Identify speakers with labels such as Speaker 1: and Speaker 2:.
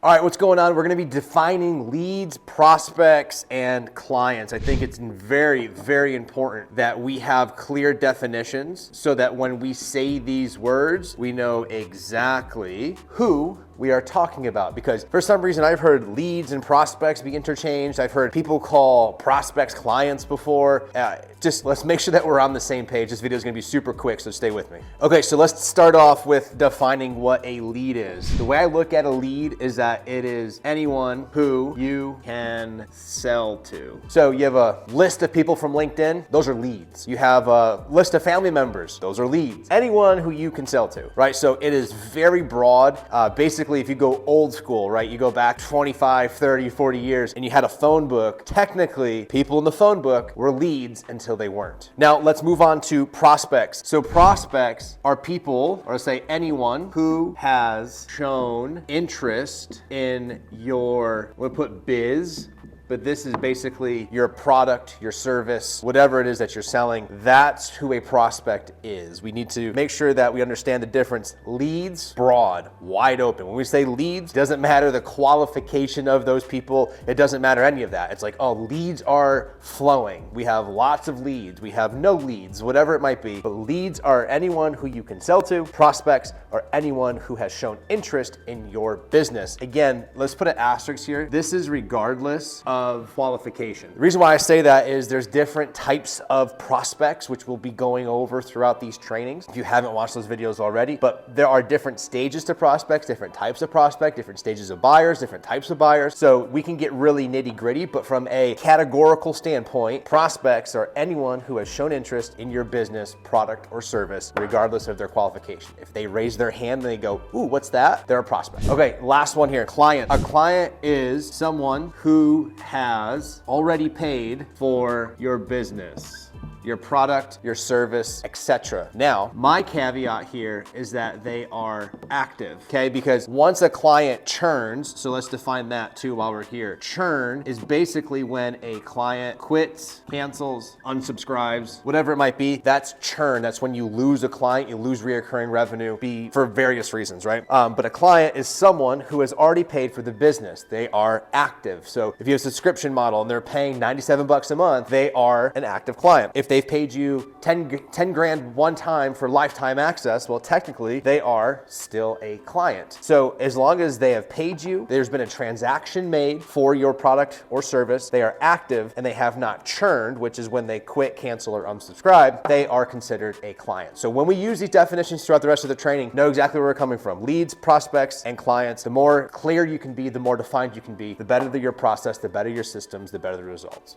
Speaker 1: All right, what's going on? We're gonna be defining leads, prospects, and clients. I think it's very, very important that we have clear definitions so that when we say these words, we know exactly who we are talking about, because for some reason I've heard leads and prospects be interchanged. I've heard people call prospects clients before. Just let's make sure that we're on the same page. This video is gonna be super quick, so stay with me. Okay, so let's start off with defining what a lead is. The way I look at a lead is that it is anyone who you can sell to. So you have a list of people from LinkedIn, those are leads. You have a list of family members, those are leads. Anyone who you can sell to, right? So it is very broad. Basically, if you go old school, right, you go back 25, 30, 40 years and you had a phone book, technically people in the phone book were leads until they weren't. Now let's move on to prospects. So prospects are people, or say anyone who has shown interest in your, we'll put biz, but this is basically your product, your service, whatever it is that you're selling. That's who a prospect is. We need to make sure that we understand the difference. Leads, broad, wide open. When we say leads, doesn't matter the qualification of those people. It doesn't matter any of that. It's like, oh, leads are flowing. We have lots of leads. We have no leads, whatever it might be. But leads are anyone who you can sell to. Prospects are anyone who has shown interest in your business. Again, let's put an asterisk here. This is regardless of qualification. The reason why I say that is there's different types of prospects, which we'll be going over throughout these trainings if you haven't watched those videos already. But there are different stages to prospects, different types of prospect, different stages of buyers, different types of buyers. So we can get really nitty gritty, but from a categorical standpoint, prospects are anyone who has shown interest in your business, product, or service, regardless of their qualification. If they raise their hand and they go, ooh, what's that? They're a prospect. Okay, last one here, client. A client is someone who has already paid for your business, your product, your service, etc. Now, my caveat here is that they are active, okay? Because once a client churns, so let's define that too while we're here. Churn is basically when a client quits, cancels, unsubscribes, whatever it might be, that's churn. That's when you lose a client, you lose reoccurring revenue, for various reasons, right? But a client is someone who has already paid for the business. They are active. So if you have a subscription model and they're paying 97 bucks a month, they are an active client. If they've paid you 10 grand one time for lifetime access, well, technically they are still a client. So as long as they have paid you, there's been a transaction made for your product or service, they are active and they have not churned, which is when they quit, cancel, or unsubscribe, they are considered a client. So when we use these definitions throughout the rest of the training, know exactly where we're coming from. Leads, prospects, and clients. The more clear you can be, the more defined you can be, the better your process, the better your systems, the better the results.